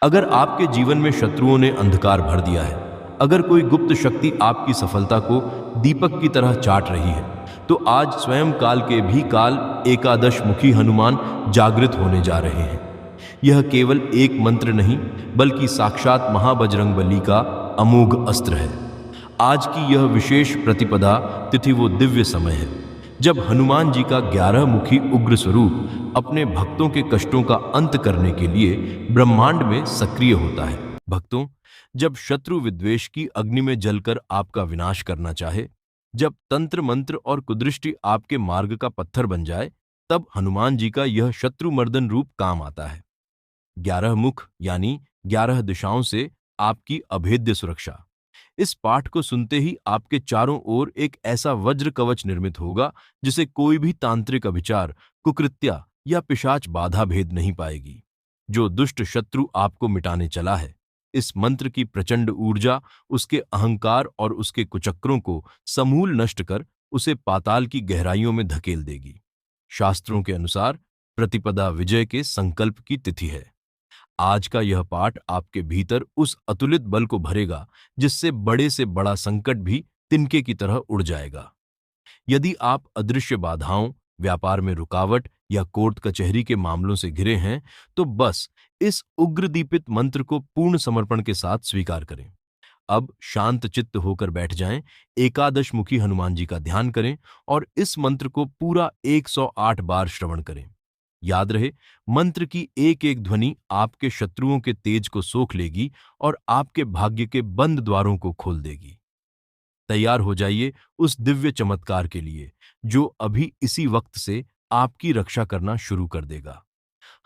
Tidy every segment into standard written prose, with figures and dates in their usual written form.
अगर आपके जीवन में शत्रुओं ने अंधकार भर दिया है, अगर कोई गुप्त शक्ति आपकी सफलता को दीपक की तरह चाट रही है, तो आज स्वयं काल के भी काल एकादश मुखी हनुमान जागृत होने जा रहे हैं। यह केवल एक मंत्र नहीं, बल्कि साक्षात महाबजरंगबली का अमोघ अस्त्र है। आज की यह विशेष प्रतिपदा तिथि वो दिव्य समय है जब हनुमान जी का 11 मुखी उग्र स्वरूप अपने भक्तों के कष्टों का अंत करने के लिए ब्रह्मांड में सक्रिय होता है। भक्तों, जब शत्रु विद्वेष की अग्नि में जलकर आपका विनाश करना चाहे, जब तंत्र मंत्र और कुदृष्टि आपके मार्ग का पत्थर बन जाए, तब हनुमान जी का यह शत्रुमर्दन रूप काम आता है। 11 मुख यानी 11 दिशाओं से आपकी अभेद्य सुरक्षा। इस पाठ को सुनते ही आपके चारों ओर एक ऐसा वज्र कवच निर्मित होगा जिसे कोई भी तांत्रिक अभिचार, कुकृत्या या पिशाच बाधा भेद नहीं पाएगी। जो दुष्ट शत्रु आपको मिटाने चला है, इस मंत्र की प्रचंड ऊर्जा उसके अहंकार और उसके कुचक्रों को समूल नष्ट कर उसे पाताल की गहराइयों में धकेल देगी। शास्त्रों के अनुसार प्रतिपदा विजय के संकल्प की तिथि है। आज का यह पाठ आपके भीतर उस अतुलित बल को भरेगा जिससे बड़े से बड़ा संकट भी तिनके की तरह उड़ जाएगा। यदि आप अदृश्य बाधाओं, व्यापार में रुकावट या कोर्ट कचहरी के मामलों से घिरे हैं, तो बस इस उग्रदीपित मंत्र को पूर्ण समर्पण के साथ स्वीकार करें। अब शांत चित्त होकर बैठ जाएं, एकादश मुखी हनुमान जी का ध्यान करें और इस मंत्र को पूरा 108 बार श्रवण करें। याद रहे, मंत्र की एक एक ध्वनि आपके शत्रुओं के तेज को सोख लेगी और आपके भाग्य के बंद द्वारों को खोल देगी। तैयार हो जाइए उस दिव्य चमत्कार के लिए जो अभी इसी वक्त से आपकी रक्षा करना शुरू कर देगा।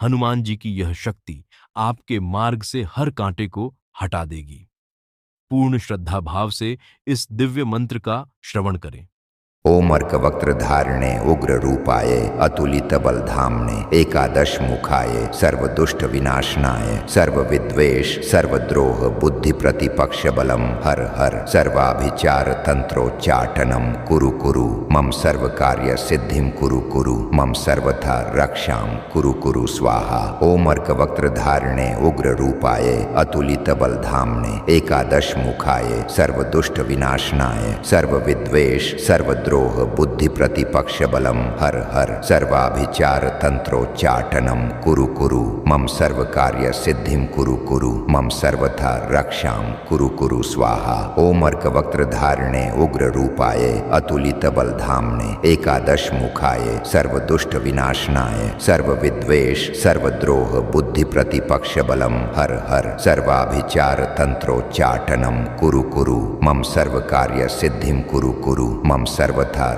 हनुमान जी की यह शक्ति आपके मार्ग से हर कांटे को हटा देगी। पूर्ण श्रद्धा भाव से इस दिव्य मंत्र का श्रवण करें। ओम अर्कवक्त्र धारिणे उग्र रूपाय अतुलित बलधामने एकादश मुखाय सर्वदुष्ट विनाशनाय सर्व विद्वेष सर्वद्रोह बुद्धि प्रतिपक्ष बलम हर हर सर्वाभिचार तंत्रोच्चाटनम कुरु कुरु मम सर्व कार्य सिद्धिम कुरु कुरु मम सर्वथा रक्षाम कुरु कुरु स्वाहा। ओम अर्कवक्त्र धारिणे उग्र रूपाय अतुलित बलधामने एकादश मुखाय सर्वदुष्ट विनाशनाय सर्व विद्वेष सर्वद्रोह बुद्धि प्रतिपक्ष बलम हर हर सर्वाभिचार तंत्रोच्चाटनम कुरु कुरु मम सर्व कार्य सिद्धिम कुरु कुरु मम सर्वथा रक्षाम कुरु कुरु स्वाहा। ओम अर्कवक्त्र धारिणे उग्र रूपाय अतुलित बलधामने एकादश मुखाय सर्वदुष्ट विनाशनाय सर्व विद्वेष सर्वद्रोह बुद्धि प्रतिपक्ष बलम हर हर सर्वाभिचार तंत्रोच्चाटनम कुरु कुरु मम सर्व कार्य सिद्धिम कुरु कुरु मम सर्वथा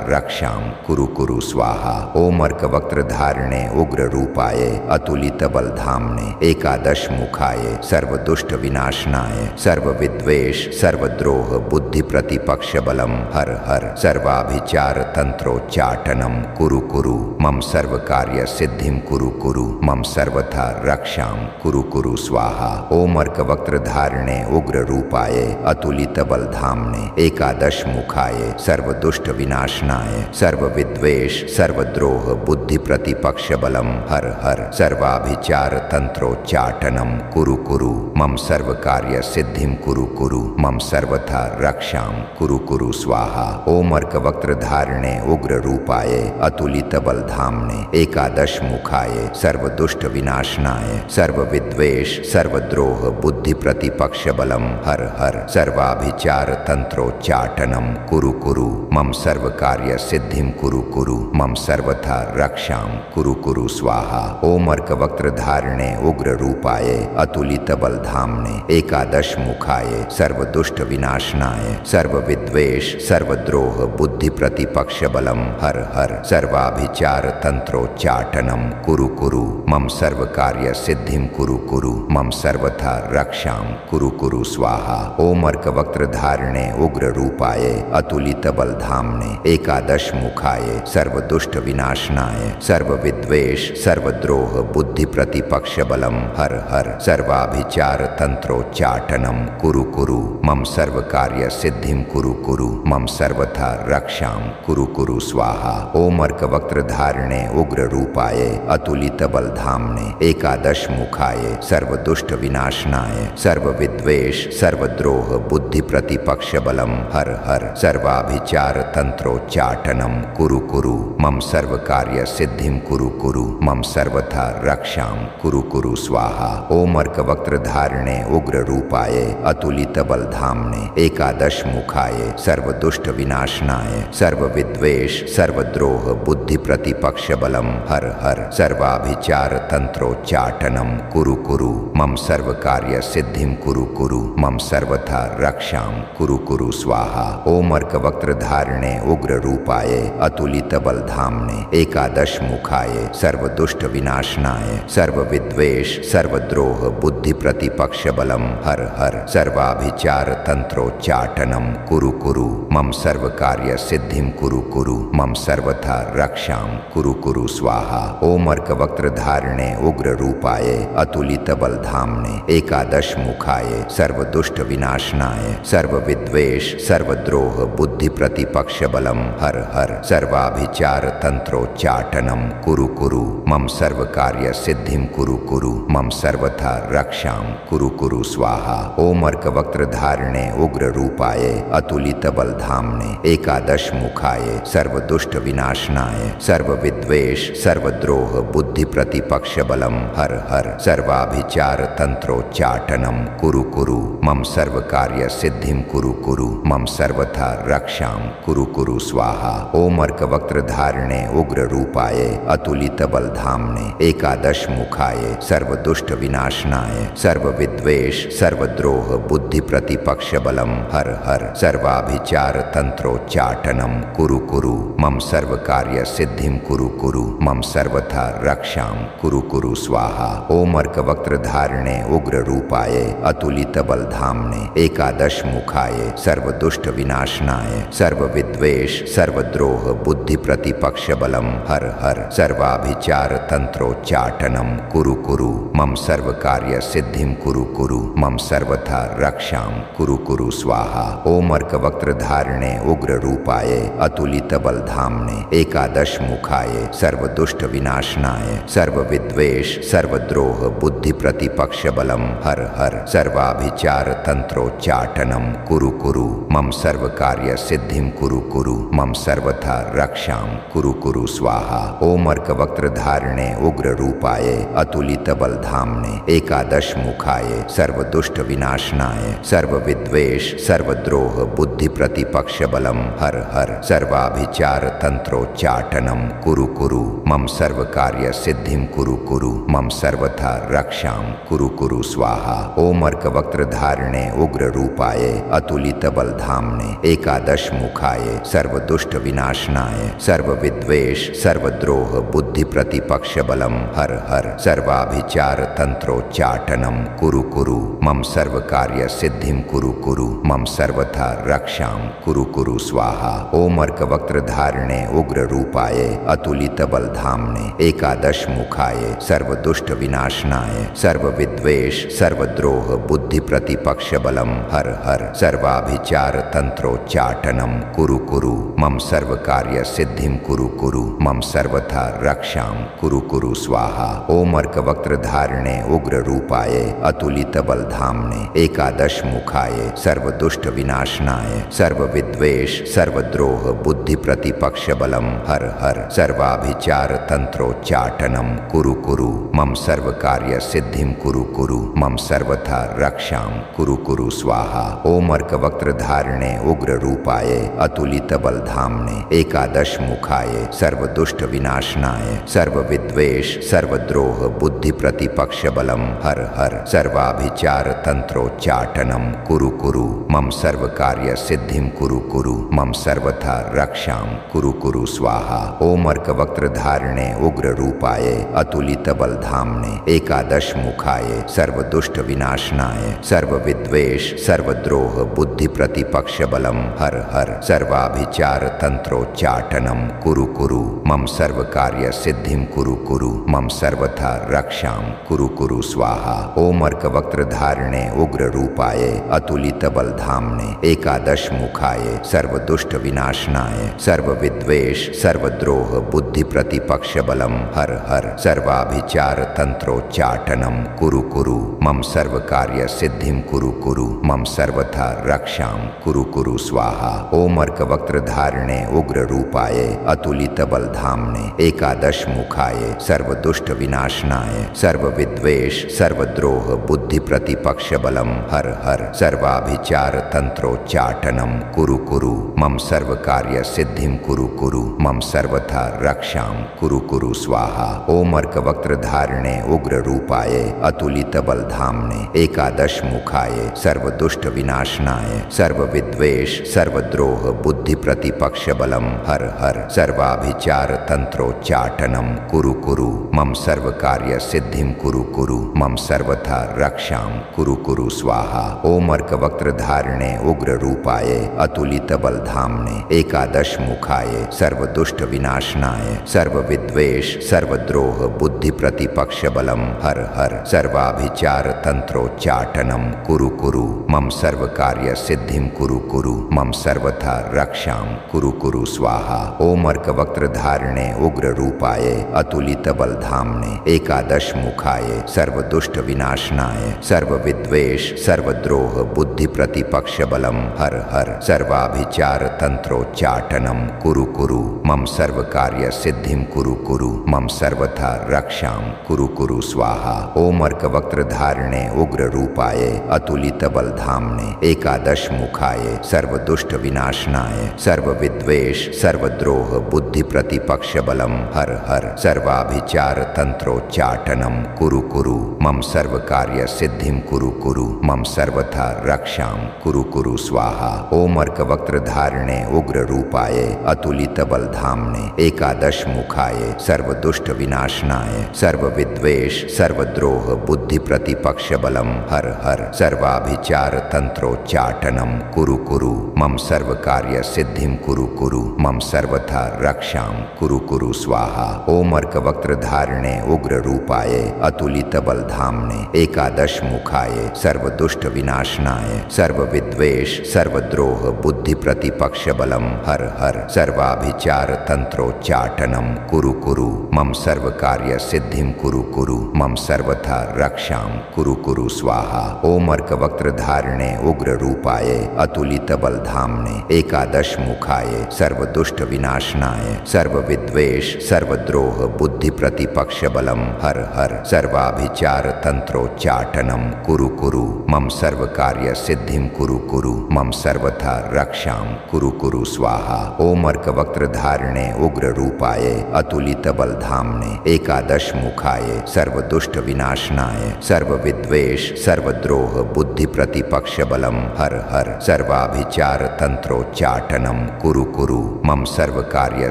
रक्षाम कुरु कुरु स्वाहा। ओम अर्कवक्त्र धारिणे उग्र रूपाय अतुलित बलधामने एकादश मुखाय सर्वदुष्ट विनाशनाय सर्व विद्वेष सर्वद्रोह बुद्धि प्रतिपक्ष बलम हर हर सर्वाभिचार तंत्रोच्चाटनम कुरु कुरु मम सर्व कार्य सिद्धिम कुरु कुरु मम सर्वथा रक्षाम कुरु कुरु स्वाहा। ओम अर्कवक्त्र धारिणे उग्र रूपाय अतुलित बलधामने एकादश मुखाय सर्वदुष्ट विनाशनाय सर्व विद्वेष सर्वद्रोह बुद्धि प्रतिपक्ष बलम हर हर सर्वाभिचार तंत्रोच्चाटनम कुरु कुरु मम सर्व कार्य सिद्धिम कुरु कुरु मम सर्वथा रक्षाम कुरु कुरु स्वाहा। ओम अर्कवक्त्र धारिणे उग्र रूपाय अतुलित बलधामने एकादश मुखाय सर्वदुष्ट विनाशनाय सर्व विद्वेष सर्वद्रोह बुद्धि प्रतिपक्ष बलम हर हर सर्वाभिचार तंत्रोच्चाटनम कुरु कुरु मम सर्व कार्य सिद्धिम कुरु कुरु मम सर्वथा रक्षाम कुरु कुरु स्वाहा। ओम अर्कवक्त्र धारिणे उग्र रूपाय अतुलित बलधामने एकादश मुखाय सर्वदुष्ट विनाशनाय सर्व विद्वेष सर्वद्रोह बुद्धि प्रतिपक्ष बलम हर हर सर्वाभिचार तंत्रोच्चाटनम कुरु कुरु मम सर्व कार्य सिद्धिम कुरु कुरु मम सर्वथा रक्षाम कुरु कुरु स्वाहा। ओम अर्कवक्त्र धारिणे उग्र रूपाय अतुलित बलधामने एकादश मुखाय सर्वदुष्ट विनाशनाय सर्व सर्वविद्वेष सर्वद्रोह बुद्धि प्रतिपक्ष बलम हर हर सर्वाभिचार तंत्रोच्चाटनम कुरु कुरु मम सर्व कार्य सिद्धिम कुरु कुरु मम सर्वथा रक्षाम कुरु कुरु स्वाहा। ओम अर्कवक्त्र धारिणे उग्र रूपाय अतुलित बलधामने एकादश मुखाय सर्वदुष्ट विनाशनाय सर्वविद्वेष सर्वद्रोह बुद्धि प्रतिपक्ष बलम हर हर सर्वाभिचार तंत्रोच्चाटनम कुरु कुरु मम सर्व कार्य सिद्धिम कुरु कुरु मम सर्वथा रक्षाम कुरु कुरु स्वाहा। ओम अर्कवक्त्र धारिणे उग्र रूपाय अतुलित बलधामने एकादश मुखाय सर्वदुष्ट विनाशनाय सर्वविद्वेष सर्वद्रोह बुद्धि प्रतिपक्ष बलम हर हर सर्वाभिचार तंत्रोच्चाटनम कुरु कुरु मम सर्व कार्य सिद्धिम कुरु कुरु मम सर्वथा रक्षाम कुरु कुरु स्वाहा। ओम अर्कवक्त्र धारिणे उग्र रूपाय अतुलित बलधामने एकादश मुखाय सर्वदुष्ट विनाशनाय सर्वविद्वेष सर्वद्रोह बुद्धि प्रतिपक्ष बलम हर हर सर्वाभिचार तंत्रोच्चाटनम कुरु कुरु मम सर्व कार्य सिद्धिम कुरु कुरु मम सर्वथा रक्षाम कुरु कुरु स्वाहा। ओम अर्कवक्त्र धारिणे उग्र रूपाय अतुलित बलधामने एकादश मुखाय सर्वदुष्ट विनाशनाय सर्वविद्वेष सर्वद्रोह बुद्धि प्रतिपक्ष बलम हर हर सर्वाभिचार तंत्रोच्चाटनम कुरु कुरु मम सर्व कार्य सिद्धिम कुरु कुरु मम सर्वथा रक्षाम कुरु कुरु स्वाहा। ओम अर्कवक्त्र धारिणे उग्र रूपाय अतुलित बलधामने एकादश मुखाय सर्वदुष्ट विनाशनाय सर्वविद्वेष सर्वद्रोह बुद्धि प्रतिपक्ष बलम हर हर सर्वाभिचार तंत्रोच्चाटनम कुरु कुरु मम सर्व कार्य सिद्धिम कुरु कुरु मम सर्वथा रक्षाम कुरु कुरु स्वाहा। ओम अर्कवक्त्र धारिणे उग्र रूपाय अतुलित बलधामने एकादश मुखाय सर्वदुष्ट विनाशनाय सर्वविद्वेष सर्वद्रोह बुद्धि प्रतिपक्ष बलम हर हर सर्वाभिचार तंत्रोच्चाटनम कुरु कुरु मम सर्व कार्य सिद्धिम कुरु कुरु मम सर्वथा रक्षाम कुरु कुरु स्वाहा। ओम अर्कवक्त्र धारिणे उग्र रूपाय अतुलित बलधामने एकादश मुखाय सर्वदुष्ट विनाशनाय सर्वविद्वेष सर्वद्रोह बुद्धि प्रतिपक्ष बलम हर हर सर्वाभिचार तंत्रोच्चाटनम कुरु कुरु मम सर्व कार्य सिद्धिम कुरु कुरु मम सर्वथा रक्षाम कुरु कुरु स्वाहा। ओम अर्कवक्त्र धारिणे उग्र रूपाय अतुलित बलधामने एकादश मुखाय सर्वदुष्ट विनाशनाय सर्वविद्वेष सर्वद्रोह बुद्धि प्रतिपक्ष बलम हर हर सर्वाभिचार तंत्रोच्चाटनम कुरु कुरु मम सर्व कार्य सिद्धिम कुरु कुरु मम सर्वथा रक्षाम कुरु कुरु स्वाहा। ओम अर्कवक्त्र धारिणे उग्र रूपाय अतुलित बलधामने एकादश मुखाय सर्वदुष्ट विनाशनाय सर्वविद्वेष सर्वद्रोह बुद्धि प्रतिपक्ष बलम हर हर सर्वाभिचार तंत्रोच्चाटनम कुरु कुरु मम सर्व कार्य सिद्धिम कुरु कुरु मम सर्वथा रक्षाम कुरु कुरु स्वाहा। ओम अर्कवक्त्र धारिणे उग्र रूपाय अतुलित बलधामने एकादश मुखाय सर्वदुष्ट विनाशनाय सर्वविद्वेष सर्वद्रोह बुद्धि प्रतिपक्ष बलम हर हर सर्वाभिचार तंत्रोच्चाटनम कुरु कुरु मम सर्व कार्य सिद्धिम कुरु कुरु मम सर्वथा रक्षाम कुरु कुरु स्वाहा। ओम अर्कवक्त्र धारिणे उग्र रूपाय अतुलित बलधामने एकादश मुखाय सर्वदुष्ट विनाशनाय सर्वविद्वेष सर्वद्रोह बुद्धि प्रतिपक्ष बलम हर हर सर्वाभिचार तंत्रोच्चाटनम कुरु कुरु मम सर्व कार्य सिद्धिम कुरु कुरु मम सर्वथा रक्षाम कुरु कुरु स्वाहा। ओम अर्कवक्त्र धारिणे उग्र रूपाय अतुलित बलधामने एकादश मुखाय सर्वदुष्ट विनाशनाय सर्वविद्वेष सर्वद्रोह बुद्धि प्रतिपक्ष बलम हर हर सर्वाभिचार तंत्रोच्चाटनम कुरु कुरु मम सर्व कार्य सिद्धिम कुरु कुरु मम सर्वथा रक्षाम कुरु कुरु स्वाहा। ओम अर्कवक्त्र धारिणे उग्र रूपाय अतुलित बलधामने एकादश मुखाय सर्वदुष्ट विनाशनाय सर्वविद्वेष सर्वद्रोह बुद्धि प्रतिपक्ष बलम हर हर सर्वाभिचार तंत्रोच्चाटनम कुरु कुरु मम सर्व कार्य सिद्धिं कुरु कुरु मम सर्वथा रक्षां कुरु कुरु स्वाहा। ओम अर्कवक्त्रधारिणे उग्ररूपाय अतुलितबलधाम्ने एकादश मुखाय सर्वदुष्ट विनाशनाय सर्वविद्वेष सर्वद्रोह बुद्धि प्रतिपक्ष बलम हर हर सर्वाभिचार तंत्रोच्चाटनम कुरु कुरु मम सर्व कार्य सिद्धिं कुरु कुरु मम सर्वथा रक्षां कुरु कुरु स्वाहा। ओम अर्कवक्त्रधारिणे उग्ररूपाय अतुलितबलधाम्ने एकादश मुखाय सर्वदुष्ट विनाशनाय सर्वविद्वेष सर्वद्रोह बुद्धि प्रतिपक्ष बलम हर हर सर्वाभिचार तंत्रोच्चाटनम कुरु कुरु मम सर्व कार्य सिद्धिं कुरु कुरु मम सर्वथा रक्षां कुरु कुरु स्वाहा। ओम अर्कवक्त्रधारिणे उग्ररूपाय अतुलितबलधाम्ने एकादश मुखाय सर्वदुष्ट विनाशनाय सर्वविद्वेष सर्वद्रोह बुद्धि प्रतिपक्ष बलम हर हर सर्वाभिचार तंत्रोच्चाटनम कुरु कुरु मम सर्व कार्य सिद्धिं कुरु कुरु मम सर्वथा रक्षां कुरु कुरु स्वाहा। ओम अर्कवक्त्रधारिणे उग्ररूपाय अतुलितबलधाम्ने एकादश मुखाय सर्वदुष्ट विनाशनाय सर्वविद्वेष सर्वद्रोह बुद्धि प्रतिपक्ष बलम हर हर सर्वाभिचार तंत्रोच्चाटनम कुरु कुरु मम सर्व कार्य सिद्धिं कुरु कुरु मम सर्वथा रक्षां कुरु कुरु स्वाहा। ओम अर्कवक्त्रधारिणे उग्ररूपाय अतुलितबलधाम्ने एकादश मुखाय सर्वदुष्ट विनाशनाय सर्वविद्वेष सर्वद्रोह बुद्धि प्रतिपक्ष बलम हर हर सर्वाभिचार तंत्रोच्चाटनम कुरु कुरु मम सर्व कार्य सिद्धिं कुरु कुरु मम सर्वथा रक्षां कुरु कुरु स्वाहा। ओम अर्कवक्त्रधारिणे उग्ररूपाय अतुलितबलधाम्ने एकादश मुखाय सर्वदुष्ट विनाशनाय सर्वविद्वेष सर्वद्रोह बुद्धि प्रतिपक्ष बलम हर हर सर्वाभिचार तंत्रोच्चाटनम कुरु कुरु मम सर्व कार्य सिद्धिं कुरु कुरु मम सर्वथा रक्षां कुरु कुरु स्वाहा। ओम अर्कवक्त्रधारिणे उग्ररूपाय अतुलितबलधाम्ने एकादश मुखाय सर्वदुष्ट विनाशनाय सर्वविद्वेष सर्वद्रोह बुद्धि प्रतिपक्ष बलम हर हर सर्वाभिचार तंत्रोच्चाटनम कुरु कुरु मम सर्व कार्य सिद्धिं कुरु कुरु मम सर्वथा रक्षां कुरु कुरु स्वाहा। ओम अर्कवक्त्रधारिणे उग्ररूपाय अतुलितबलधाम्ने एकादश मुखाय सर्वदुष्ट विनाशनाय सर्वविद्वेष सर्वद्रोह बुद्धि प्रतिपक्ष बलम हर हर सर्वाभिचार तंत्रोच्चाटनम कुरु कुरु मम सर्व कार्य सिद्धिं कुरु कुरु मम सर्वथा रक्षां कुरु कुरु स्वाहा। ओम अर्कवक्त्रधारिणे उग्ररूपाय अतुलितबलधाम्ने एकादश मुखाय सर्वदुष्ट विनाशनाय सर्वविद्वेष सर्वद्रोह बुद्धि प्रतिपक्ष बलम हर हर सर्वाभिचार तंत्रोच्चाटनम कुरु कुरु मम सर्व कार्य सिद्धिं कुरु कुरु मम सर्वथा रक्षां कुरु कुरु स्वाहा। ओम अर्कवक्त्रधारिणे उग्ररूपाय अतुलितबलधाम्ने एकादश मुखाय सर्वदुष्ट विनाशनाय सर्वविद्वेष सर्वद्रोह बुद्धि प्रतिपक्ष बलम हर हर सर्वाभिचार तंत्रोच्चाटनम कुरु कुरु मम सर्व कार्य सिद्धिं कुरु कुरु मम सर्वथा रक्षां कुरु कुरु स्वाहा। ओम अर्कवक्त्रधारिणे उग्ररूपाय अतुलितबलधाम्ने एकादश मुखाय सर्वदुष्ट विनाशनाय सर्वविद्वेष सर्वद्रोह बुद्धि प्रतिपक्ष बलम हर हर सर्वाभिचार तंत्रोच्चाटनम कुरु कुरु मम सर्व कार्य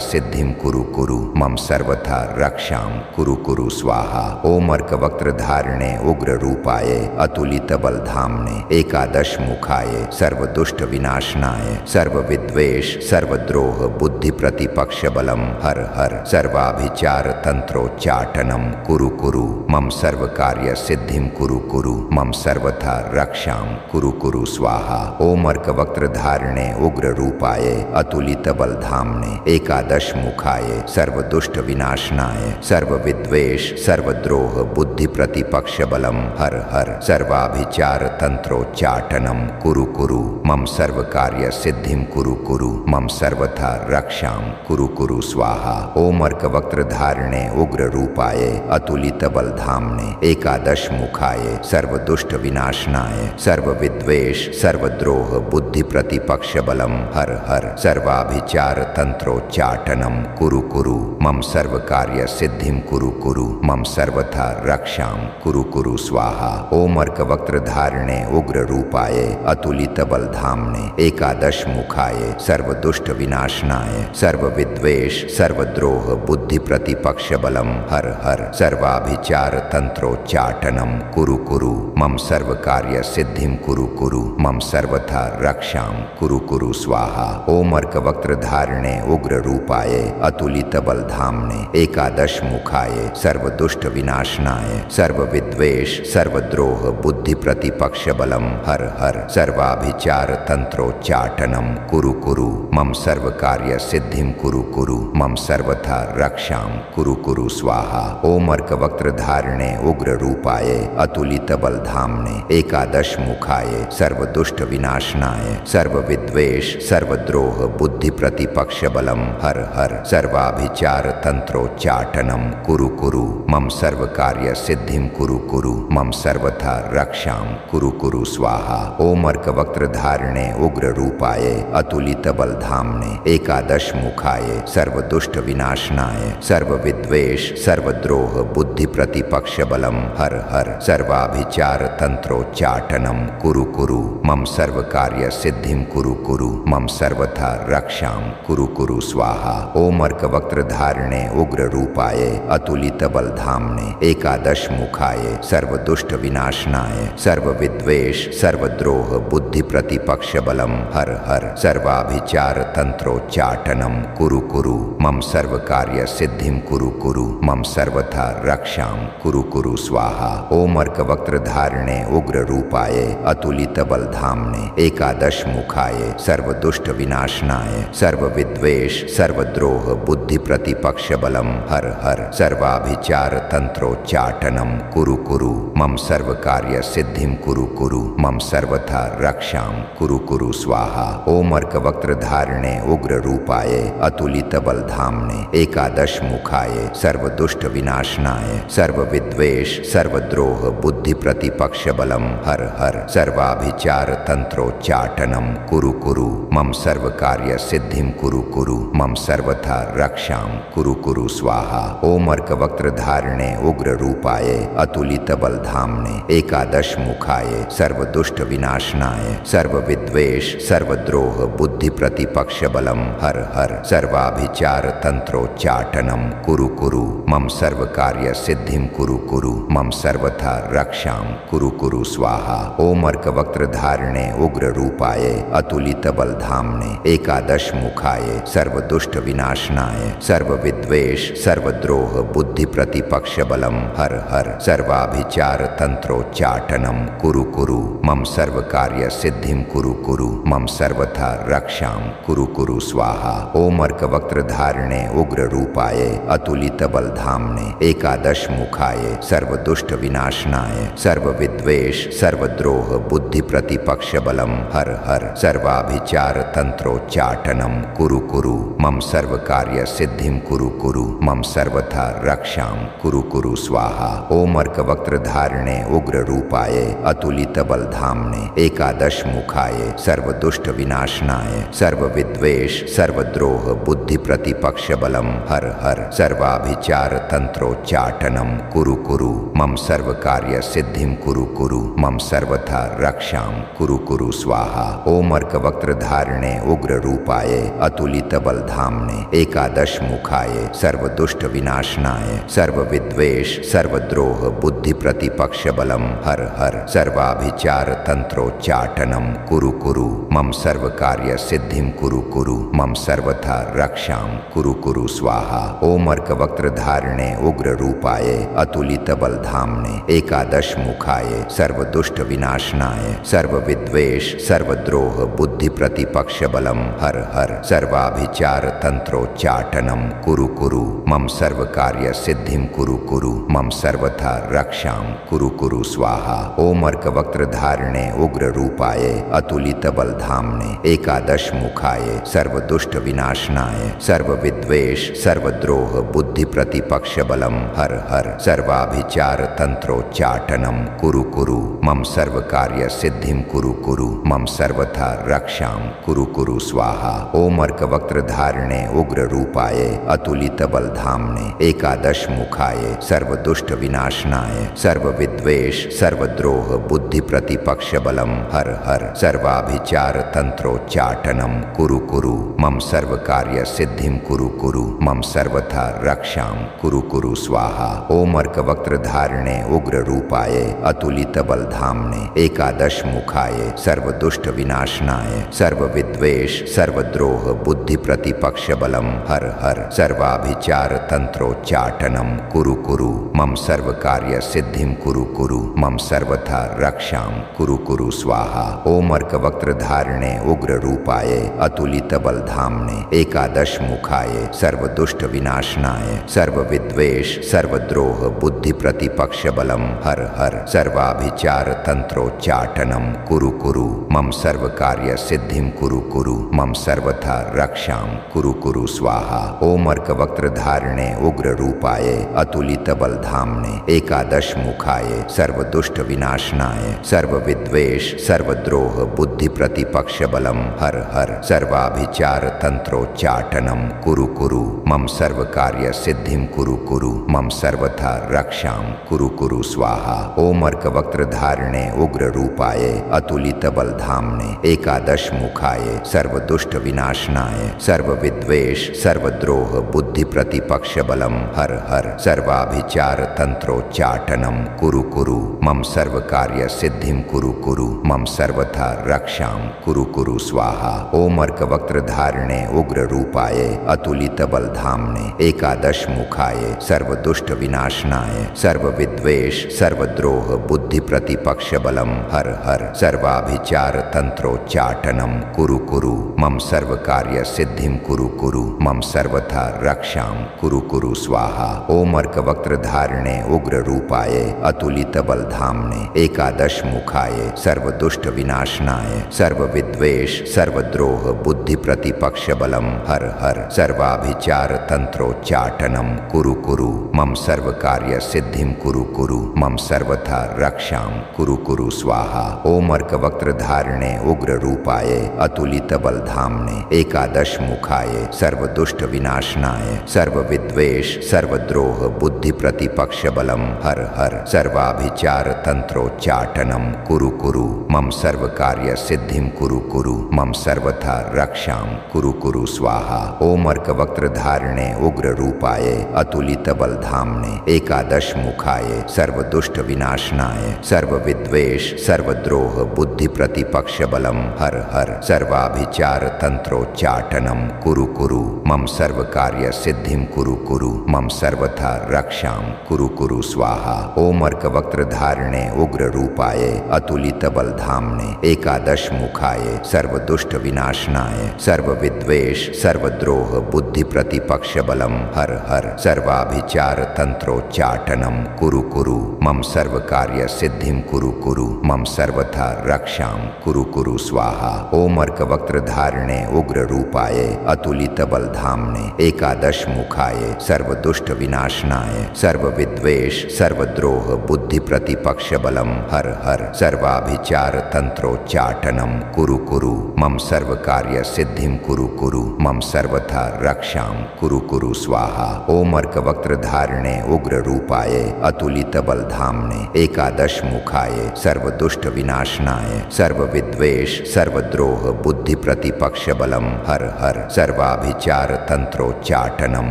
सिद्धिं कुरु कुरु मम सर्वथा रक्षां कुरु कुरु स्वाहा। ओम अर्कवक्त्रधारिणे उग्ररूपाय अतुलितबलधाम्ने एकादश मुखाय सर्वदुष्ट विनाशनाय सर्वविद्वेष सर्वद्रोह बुद्धि प्रतिपक्ष बलम हर हर सर्वाभिचार तंत्रोच्चाटनम कुरु कुरु मम सर्व कार्य सिद्धिं कुरु कुरु मम सर्वथा रक्षां कुरु कुरु स्वाहा। ओम अर्कवक्त्रधारिणे उग्ररूपाय अतुलितबलधाम्ने एकादश मुखाय सर्वदुष्ट विनाशनाय सर्वविद्वेष सर्वद्रोह बुद्धि प्रतिपक्ष बलम हर हर सर्वाभिचार तंत्रोच्चाटनम कुरु कुरु मम सर्व कार्य सिद्धिं कुरु कुरु मम सर्वथा रक्षां कुरु कुरु स्वाहा। ओम अर्कवक्त्रधारिणे उग्ररूपाय अतुलितबलधाम्ने एकादश मुखाय सर्वदुष्ट विनाशनाय सर्वविद्वेष सर्वद्रोह बुद्धि प्रतिपक्ष बलम हर हर सर्वाभिचार तंत्रोच्चाटनम कुरु कुरु मम सर्व कार्य सिद्धिं कुरु कुरु मम सर्वथा रक्षां रक्षां कुरु कुरु स्वाहा। ओम अर्कवक्त्रधारिणे उग्ररूपाय अतुलितबलधाम्ने एकादश मुखाय सर्वदुष्ट विनाशनाय सर्वविद्वेष सर्वद्रोह बुद्धि प्रतिपक्ष बलम हर हर सर्वाभिचार तंत्रोच्चाटनम कुरु कुरु मम सर्व कार्य सिद्धिम कुरु कुरु मम सर्वथा रक्षां कुरु कुरु स्वाहा। ओम अर्कवक्त्रधारिणे उग्ररूपाय अतुलितबलधाम्ने एकादश मुखाय सर्वदुष्ट विनाशनाय सर्वविद्वेष सर्वद्रोह बुद्धि प्रतिपक्ष बलम हर हर सर्वाभिचार तंत्रोच्चाटनम कुरु कुरु मम सर्व कार्य सिद्धिम कुरु कुरु मम सर्वथा रक्षां कुरु कुरु स्वाहा। ओम अर्कवक्त्रधारिणे उग्ररूपाय अतुलितबलधाम्ने एकादश मुखाय सर्वदुष्ट विनाशनाय सर्वविद्वेष सर्वद्रोह बुद्धि प्रतिपक्ष बलम हर हर सर्वाभिचार तंत्रोच्चाटनम कुरु कुरु मम सर्व कार्य सिद्धिम कुरु कुरु मम सर्वथा रक्षां कुरु कुरु स्वाहा। ओम अर्कवक्त्रधारिणे उग्ररूपाय अतुलितबलधाम्ने एकादश मुखाय सर्वदुष्ट विनाशनाय सर्वविद्वेष सर्वद्रोह बुद्धि प्रतिपक्ष बलम हर हर सर्वाभिचार तंत्रोच्चाटनम कुरु कुरु मम सर्व कार्य सिद्धिम कुरु कुरु मम सर्वथा रक्षां कुरु कुरु स्वाहा। ओम अर्कवक्त्रधारिणे उग्ररूपाय अतुलितबलधाम्ने एकादश मुखाय सर्वदुष्ट विनाशनाय सर्वविद्वेष सर्वद्रोह बुद्धि प्रतिपक्ष बलम हर हर सर्वाभिचार तंत्रोच्चाटनम कुरु कुरु मम सर्व कार्य सिद्धिम कुरु कुरु मम सर्वथा रक्षां कुरु कुरु स्वाहा। ओम अर्कवक्त्रधारिणे उग्ररूपाय अतुलितबलधाम्ने एकादश मुखाय सर्वदुष्ट विनाशनाय सर्वविद्वेष सर्वद्रोह बुद्धि प्रतिपक्ष बलम हर हर सर्वाभिचार तंत्रोच्चाटनम कुरु कुरु मम सर्व कार्य सिद्धिम कुरु कुरु मम सर्वथा रक्षां कुरु कुरु स्वाहा। ओम अर्कवक्त्रधारिणे उग्ररूपाय अतुलितबलधाम्ने एकादश मुखाय सर्वदुष्ट विनाशनाय सर्वविद्वेष सर्वद्रोह बुद्धि प्रतिपक्ष बलम हर हर सर्वाभिचार तंत्रोच्चाटनम कुरु कुरु मम सर्व कार्य सिद्धिम कुरु कुरु मम सर्वथा रक्षां कुरु कुरु स्वाहा। ओम अर्कवक्त्रधारिणे उग्ररूपाय अतुलितबलधाम्ने एकादश मुखाय सर्वदुष्ट विनाशनाय सर्वविद्वेष सर्वद्रोह बुद्धि प्रतिपक्ष बलम हर हर सर्वाभिचार तंत्रोच्चाटनम कुरु कुरु मम सर्व कार्य सिद्धिम कुरु कुरु मम सर्वथा रक्षां कुरु कुरु स्वाहा। ओम अर्कवक्त्रधारिणे उग्ररूपाय अतुलितबलधाम्ने एकादश मुखाय सर्वदुष्ट विनाशनाय सर्वविद्वेष सर्वद्रोह बुद्धि प्रतिपक्ष बलम हर हर सर्वाभिचार तंत्रोच्चाटनम कुरु कुरु मम सर्व कार्य सिद्धिम कुरु कुरु मम सर्वथा रक्षां कुरु कुरु स्वाहा। ओम अर्कवक्त्रधारिणे उग्ररूपाय अतुलितबलधाम्ने एकादश मुखाय सर्वदुष्ट विनाशनाय सर्वविद्वेष सर्वद्रोह बुद्धि प्रतिपक्ष बलम हर हर सर्वाभिचार तंत्रोच्चाटनम कुरु कुरु मम सर्व कार्य सिद्धिम कुरु कुरु मम सर्वथा रक्षां कुरु कुरु स्वाहा। ओम अर्कवक्त्रधारिणे उग्ररूपाय अतुलितबलधाम्ने एकादश मुखाय सर्वदुष्ट विनाशनाय सर्वविद्वेष सर्वद्रोह बुद्धि प्रतिपक्ष बलम हर हर सर्वाभिचार तंत्रोच्चाटनम कुरु कुरु मम सर्व कार्य सिद्धिम कुरु कुरु मम सर्वथा रक्षां कुरु कुरु स्वाहा। ओम अर्कवक्त्रधारिणे उग्ररूपाय अतुलितबलधाम्ने एकादश मुखाय सर्वदुष्ट विनाशनाय सर्वविद्वेष सर्वद्रोह बुद्धि प्रतिपक्ष बलम हर हर सर्वाभिचार तंत्रोच्चाटनम कुरु कुरु मम सर्व कार्य सिद्धिम कुरु कुरु मम सर्वथा रक्षां कुरु कुरु स्वाहा। ओम अर्कवक्त्रधारिणे उग्ररूपाय अतुलितबलधाम्ने एकादश मुखाय सर्वदुष्ट विनाशनाय सर्वविद्वेष सर्वद्रोह बुद्धि प्रतिपक्ष बलम हर हर सर्वाभिचार तंत्रोच्चाटनम कुरु कुरु मम सर्व कार्य सिद्धिम कुरु कुरु मम सर्वथा रक्षां कुरु कुरु स्वाहा। ओम अर्कवक्त्रधारिणे उग्ररूपाय अतुलितबलधाम्ने एकादश मुखाय सर्वदुष्ट विनाशनाय सर्वविद्वेष सर्वद्रोह बुद्धि प्रतिपक्ष बलम हर हर सर्वाभिचार तंत्रोच्चाटनम कुरु कुरु मम सर्व कार्य सिद्धिम कुरु कुरु मम सर्वथा रक्षां कुरु कुरु स्वाहा। ओम अर्कवक्त्रधारिणे उग्ररूपाय अतुलितबलधाम्ने एकादश मुखाय सर्वदुष्ट विनाशनाय सर्वविद्वेष सर्वद्रोह बुद्धि प्रतिपक्ष बलम हर हर सर्वाभिचार तंत्रोच्चाटनम कुरु कुरु मम सर्व कार्य सिद्धिम कुरु कुरु मम सर्वथा रक्षाम कुरु कुरु स्वाहा। ओम अर्कवक्त्र धारिणे उग्र रूपाय अतुलित बलधामने एकादश मुखाय सर्वदुष्ट विनाशनाय सर्वविद्वेष सर्वद्रोह बुद्धि प्रतिपक्ष बलम हर हर सर्वाभिचार तंत्रोच्चाटनम कुरु कुरु मम सर्व कार्य सिद्धिम कुरु कुरु मम सर्वथा रक्षाम कुरु कुरु स्वाहा। ओम अर्कवक्त्र धारिणे उग्र रूपाय अतुलित बलधामने एकादश मुखाय सर्वदुष्ट विनाशनाय सर्वविद्वेष सर्वद्रोह बुद्धि प्रतिपक्ष बलम हर हर सर्वाभिचार तंत्रोच्चाटनम कुरु कुरु मम सर्व कार्य सिद्धिम कुरु कुरु मम सर्वथा रक्षाम कुरु कुरु स्वाहा। ओम अर्कवक्त्र धारिणे उग्र रूपाय अतुलित बलधामने एकादश मुखाय सर्वदुष्ट विनाशनाय सर्वविद्वेष सर्वद्रोह बुद्धि प्रतिपक्ष बलम हर हर सर्वाभिचार तंत्रोच्चाटनम कुरु कुरु मम सर्व कार्य सिद्धिम कुरु कुरु मम सर्वथा रक्षाम कुरु कुरु स्वाहा। ओम अर्कवक्त्र धारिणे उग्र रूपाय अतुलित बलधामने एकादश मुखाय सर्वदुष्ट विनाशनाय सर्वविद्वेष सर्वद्रोह बुद्धि प्रतिपक्ष बलम हर हर सर्वाभिचार तंत्रोच्चाटनम कुरु कुरु मम सर्व कार्य सिद्धिम कुरु कुरु मम सर्वथा रक्षाम कुरु कुरु स्वाहा। ओम अर्कवक्त्र धारिणे उग्र रूपाय अतुलित बलधामने एकादश मुखाय सर्वदुष्ट विनाशनाय सर्वविद्वेष सर्वद्रोह बुद्धि प्रतिपक्ष बलम हर हर सर्वाभिचार तंत्रोच्चाटनम कुरु कुरु मम सर्व कार्य सिद्धिम कुरु कुरु मम सर्वथा रक्षाम कुरु कुरु स्वाहा। ओम अर्कवक्त्र धारिणे उग्र रूपाय अतुलित बलधामने एकादश मुखाय सर्वदुष्ट विनाशनाय सर्वविद्वेष सर्वद्रोह बुद्धि प्रतिपक्ष बलम हर हर सर्वाभिचार तंत्रोच्चाटनम कुरु कुरु मम सर्व कार्य सिद्धिम कुरु कुरु मम सर्वथा रक्षाम कुरु कुरु स्वाहा। ओम अर्कवक्त्र धारिणे उग्र रूपाय अतुलित बलधामने एकादश मुखाय सर्वदुष्ट विनाशनाय सर्वविद्वेष सर्वद्रोह बुद्धि प्रतिपक्ष बलम हर हर सर्वाभिचार तंत्रोच्चाटनम कुरु कुरु मम सर्व कार्य सिद्धिम कुरु कुरु मम सर्वथा रक्षाम कुरु कुरु स्वाहा। ओम अर्कवक्त्र धारिणे उग्र रूपाय अतुलित बलधामने एकादश मुखाय सर्वदुष्ट विनाशनाय सर्वविद्वेष सर्वद्रोह बुद्धि प्रतिपक्ष बलम हर हर सर्वाभिचार तंत्रोच्चाटनम कुरु कुरु मम सर्व कार्य सिद्धिम कुरु कुरु मम सर्वथा रक्षाम कुरु कुरु स्वाहा। ओम अर्कवक्त्र धारिणे उग्र रूपाय अतुलित बलधामने एकादश मुखाय सर्वदुष्ट विनाशनाय सर्वविद्वेष सर्वद्रोह बुद्धि प्रतिपक्ष बलम हर हर सर्वाभिचार तंत्रोच्चाटनम कुरु कुरु मम सर्व कार्य सिद्धिम कुरु कुरु मम सर्वथा रक्षाम कुरु कुरु स्वाहा। ओम अर्कवक्त्र धारिणे उग्र रूपाय अतुलित बलधामने एकादश मुखाय सर्वदुष्ट विनाशनाय सर्वविद्वेष सर्वद्रोह बुद्धि प्रतिपक्ष बलम हर हर सर्वाभिचार तंत्रोच्चाटनम कुरु कुरु मम सर्व कार्य सिद्धिम कुरु कुरु मम सर्वथा रक्षाम कुरु कुरु स्वाहा। ओम अर्कवक्त्र धारिणे उग्र रूपाय अतुलित बलधामने एकादश मुखाय सर्वदुष्ट विनाशनाय सर्वविद्वेष सर्वद्रोह बुद्धि प्रतिपक्ष बलम हर हर सर्वाभिचार तंत्रोच्चाटनम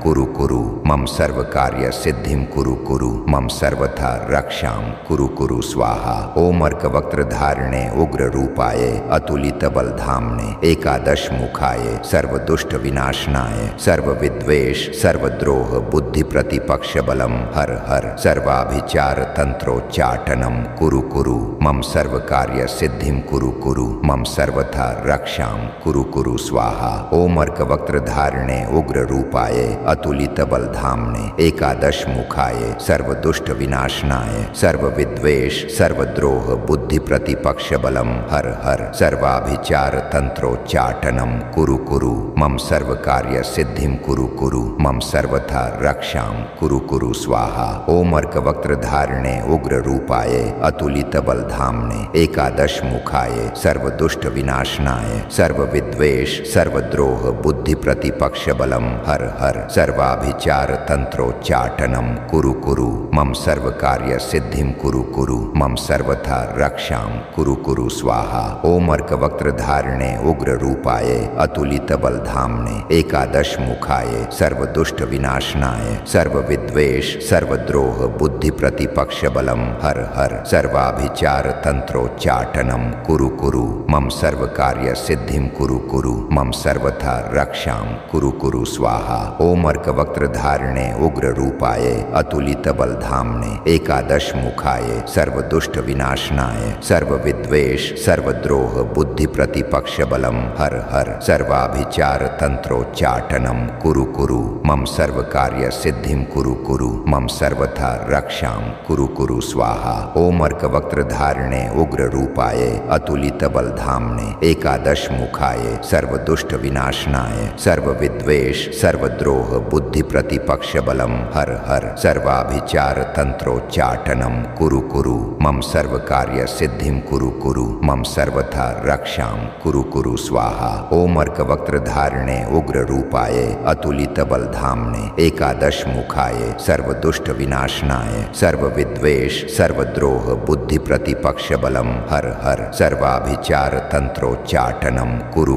कुरु कुरु मम सर्व कार्य सिद्धिम कुरु कुरु मम सर्वथा रक्षाम कुरु कुरु स्वाहा। ओम अर्कवक्त्र धारिणे उग्र रूपाय अतुलित बलधामने एकादश मुखाय सर्वदुष्ट विनाशनाय सर्वविद्वेष सर्वद्रोह बुद्धि प्रतिपक्ष बलम हर हर सर्वाभिचार तंत्रोच्चाटनम कुरु कुरु मम सर्व कार्य सिद्धिम कुरु कुरु मम सर्वथा रक्षाम कुरु कुरु स्वाहा। ओम अर्कवक्त्र धारिणे उग्र रूपाय अतुलित बलधामने एकादश मुखाय सर्वदुष्ट विनाशनाय सर्वविद्वेष सर्वद्रोह बुद्धि प्रतिपक्ष बलम हर हर सर्वाभिचार तंत्रोच्चाटनम कुरु कुरु मम सर्व कार्य सिद्धिम कुरु कुरु मम सर्वथा रक्षाम कुरु कुरु स्वाहा। ओम अर्कवक्त्र धारिणे उग्र रूपाय अतुलित बलधामने एकादश मुखाय सर्वदुष्ट विनाशनाय सर्वविद्वेष सर्वद्रोह बुद्धि प्रतिपक्ष बलम हर हर सर्वाभिचार तंत्रोच्चाटनम कुरु कुरु मम सर्वकार्य सिद्धिं कुरु कुरु मम सर्वथा रक्षां कुरु स्वाहा। ओम अर्कवक्त्रधारिणे उग्र रूपाय अतुलित बलधाम्ने एकादश मुखाय सर्वदुष्ट विनाशनाय सर्वविद्वेष सर्वद्रोह बुद्धि प्रतिपक्ष बलम हर हर सर्वाभिचार तंत्रोच्चाटनम कुरु मम सर्वकार्य सिद्धिं कुरु मम सर्वथा रक्षां कुरु स्वाहा। ओम अर्कवक्त्रधारिणे उग्र रूपाय अतुलित बलधाम्ने एकादश मुखाय सर्वदुष्ट विनाशनाय सर्वविद्वेष सर्वद्रोह बुद्धि प्रतिपक्ष बलम हर हर सर्वाभिचार तंत्रोच्चाटनम कुरु मम सर्वकार्य सिद्धिं कुरु मम सर्वथा रक्षां कुरु स्वाहा। ओम अर्कवक्त्रधारिणे उग्र रूपाय अतुलित बलधाम्ने एकादश मुखाय सर्वदुष्ट विनाशनाय सर्वविद्वेष सर्वद्रोह बुद्धि प्रतिपक्ष बलम हर हर सर्वाभिचार तंत्रोच्चाटनम कुरु मम सर्वकार्य सिद्धिं कुरु मम सर्वथा रक्षां कुरु स्वाहा। ओम अर्कवक्त्रधारिणे उग्र रूपाय अतुलित बलधाम्ने एकादश मुखाय सर्वदुष्ट विनाशनाय सर्वविद्वेष सर्वद्रोह बुद्धि प्रतिपक्ष बलम हर हर सर्वाभिचार तंत्रोच्चाटनम कुरु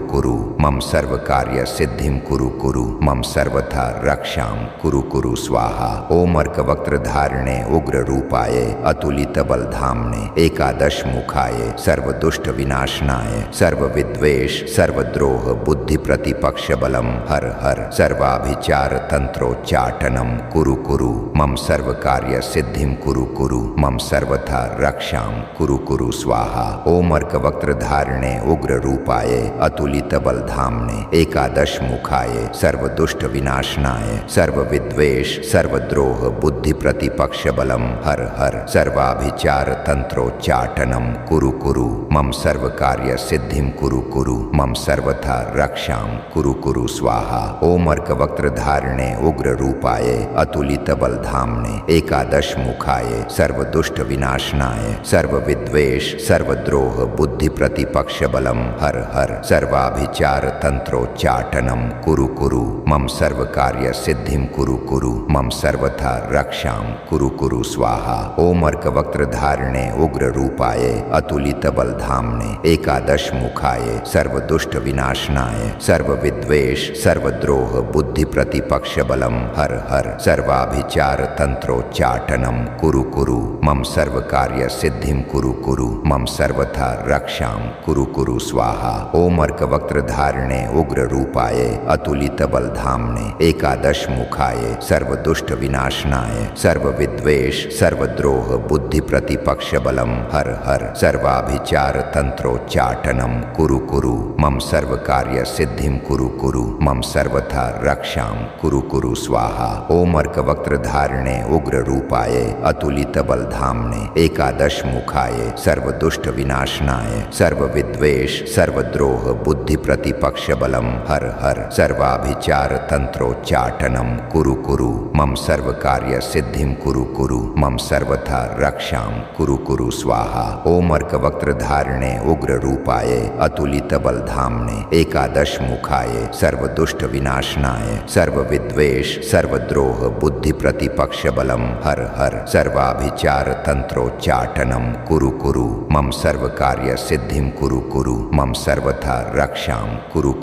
मम सर्वकार्य सिद्धिं कुरु मम सर्वथा रक्षां कुरु स्वाहा। ओम अर्कवक्त्रधारिणे उग्र रूपाय अतुलित बलधाम्ने एकादश मुखाय सर्वदुष्ट विनाशनाय सर्वविद्वेष सर्वद्रोह बुद्धि प्रतिपक्ष बलम हर हर सर्वाभिचार तंत्रोच्चाटनम कुरु मम सर्वकार्य सिद्धिं कुरु मम सर्वथा रक्षां कुरु स्वाहा। ओम अर्कवक्त्रधारिणे उग्र रूपाय अतुलित बलधाम्ने एकादश मुखाय सर्वदुष्ट विनाशनाय सर्वविद्वेष सर्वद्रोह बुद्धि प्रतिपक्ष बलम हर हर सर्वाभिचार तंत्रोच्चाटनम कुरु मम सर्वकार्य सिद्धिं कुरु मम सर्वथा रक्षां कुरु स्वाहा। ओम अर्कवक्त्रधारिणे उग्र रूपाय अतुलित बलधाम्ने एकादश मुखाय सर्वदुष्ट विनाशनाय सर्वविद्वेष सर्वद्रोह बुद्धि प्रतिपक्ष बलम हर हर सर्वाभिचार तंत्रोच्चाटनम कुरु मम सर्वकार्य सिद्धिं कुरु मम सर्वथा रक्षां कुरु स्वाहा। ओम अर्कवक्त्रधारिणे उग्र रूपाय अतुलित बलधाम्ने एकादश मुखाय सर्वदुष्ट विनाशनाय सर्वविद्वेष सर्वद्रोह बुद्धि प्रतिपक्ष बलम हर हर सर्वाभिचार तंत्रोच्चाटनम कुरु मम सर्वकार्य सिद्धिं कुरु मम सर्वथा रक्षां कुरु स्वाहा। ओम अर्कवक्त्रधारिणे उग्र रूपाय अतुलित बलधाम्ने एकादश मुखाय सर्वदुष्ट विनाशनाय सर्वविद्वेष सर्वद्रोह बुद्धि प्रतिपक्ष बलम हर हर सर्वाभिचार तंत्रोच्चाटनम कुरु मम सर्वकार्य सिद्धिं कुरु मम सर्वथा रक्षां कुरु स्वाहा। ओम अर्कवक्त्रधारिणे उग्र रूपाय अतुलित बलधाम्ने एकादश मुखाय सर्वदुष्ट विनाशनाय सर्वविद्वेष सर्वद्रोह बुद्धि प्रतिपक्ष बलम हर हर सर्वाभिचार तंत्रोच्चाटनम कुरु मम सर्वकार्य सिद्धिं कुरु मम सर्वथा रक्षां कुरु स्वाहा। ओम अर्कवक्त्रधारिणे उग्र रूपाय अतुलित बलधाम्ने एकादश मुखाय सर्वदुष्ट विनाशनाय सर्वविद्वेष सर्वद्रोह बुद्धि प्रतिपक्ष बलम हर हर सर्वाभिचार तंत्रोच्चाटनम कुरु मम सर्वकार्य सिद्धिं कुरु मम सर्वथा रक्षां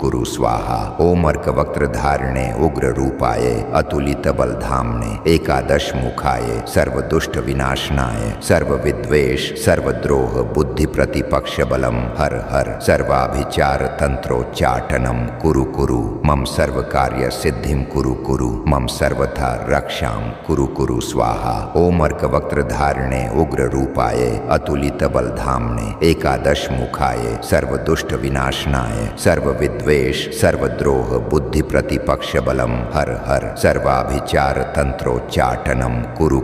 कुरु स्वाहा। ओम अर्कवक्त्रधारिणे उग्र रूपाय अतुलित बलधाम्ने एकादश मुखाय सर्वदुष्ट विनाशनाय सर्वविद्वेष सर्वद्रोह बुद्धि प्रतिपक्ष बलम हर हर सर्वाभिचार तंत्रोच्चाटनम कुरु मम सर्वकार्य सिद्धिं कुरु मम सर्वथा रक्षां कुरु स्वाहा। ओम अर्कवक्त्रधारिणे उग्र रूपाय अतुलित बलधाम्ने एकादश मुखाय सर्वदुष्ट विनाशनाय सर्वविद्वेष सर्वद्रोह बुद्धि प्रतिपक्ष बलम हर हर सर्वाभिचार तंत्रोच्चाटनम कुरु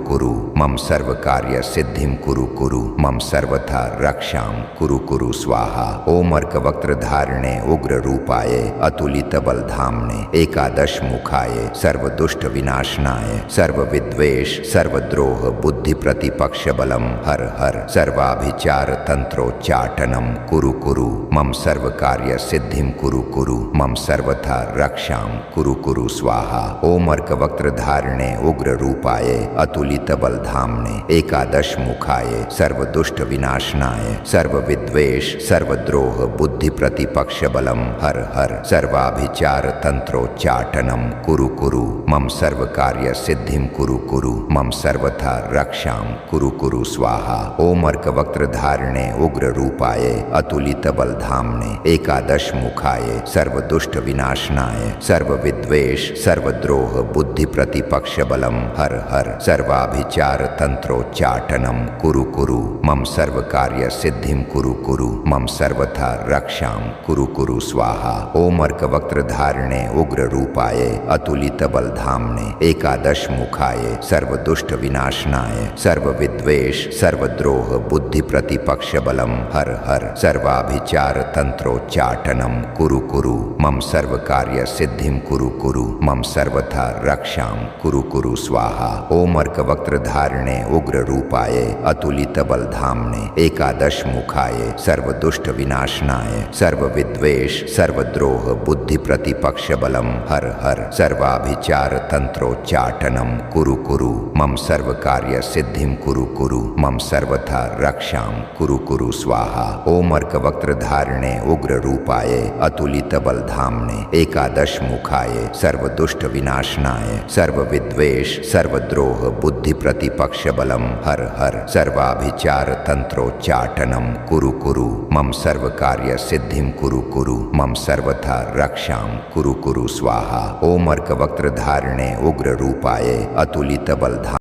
मम सर्वकार्य सिद्धिं कुरु मम सर्वथा रक्षां कुरु स्वाहा। ओम अर्कवक्त्रधारिणे उग्र रूपाय अतुलित बलधाम्ने एकादश मुखाय सर्वदुष्ट विनाशनाय सर्वविद्वेष सर्वद्रोह बुद्धि प्रतिपक्ष बलम हर हर सर्वाभिचार तंत्रोच्चाटनम कुरु कुरु मम सर्व कार्य सिद्धिम कुरु कुरु मम सर्वथा रक्षाम कुरु कुरु स्वाहा। ओम अर्कवक्त्र धारिणे उग्र रूपाय अतुलित बलधामने एकादश मुखाय सर्वदुष्ट विनाशनाय सर्वविद्वेष सर्वद्रोह बुद्धि प्रतिपक्ष बलम हर हर सर्वाभिचार तंत्रोच्चाटनम कुरु कुरु मम सर्व कार्य सिद्धिम कुरु कुरु मम सर्वथा रक्षाम कुरु कुरु स्वाहा। ओम अर्कवक्त्र धारिणे उग्र रूपाय अतुलित बलधामने एकादश मुखाय सर्वदुष्ट विनाशनाय सर्वविद्वेष सर्वद्रोह बुद्धि प्रतिपक्ष बलम हर हर सर्वाभिचार तंत्रोच्चाटनम कुरु कुरु मम सर्व कार्य सिद्धिम कुरु कुरु मम सर्वथा रक्षाम कुरु कुरु स्वाहा। ओम अर्कवक्त्र धारिणे उग्र रूपाय अतुलित बलधामने एकादश मुखाय सर्वदुष्ट विनाशनाय सर्वविद्वेष सर्वद्रोह बुद्धि प्रतिपक्ष बलम हर हर सर्वाभिचार तंत्रोच्चाटनम कुरु कुरु मम सर्व कार्य सिद्धिम कुरु कुरु मम सर्वथा रक्षाम कुरु कुरु स्वाहा। ओम अर्कवक्त्र धारिणे उग्र रूपाय अतुलित बलधामने एकादश मुखाय सर्वदुष्ट विनाशनाय सर्वविद्वेष सर्वद्रोह बुद्धि प्रतिपक्ष बलम हर हर सर्वाभिचार तंत्रोच्चाटनम कुरु कुरु मम सर्व कार्य सिद्धिम कुरु कुरु मम सर्वथा रक्षाम कुरु कुरु स्वाहा। ओम अर्कवक्त्र धारिणे उग्र रूपाय अतुलित बलधामने एकादश मुखाय सर्वदुष्ट विनाशनाय सर्वविद्वेष सर्वद्रोह बुद्धि प्रतिपक्ष बलम हर हर सर्वाभिचार तंत्रोच्चाटनम कुरु कुरु मम सर्व कार्य सिद्धिम कुरु कुरु मम सर्वथा रक्षाम कुरु कुरु स्वाहा। ओम अर्कवक्त्र धारिणे उग्र रूपाय अतुलित बलधाम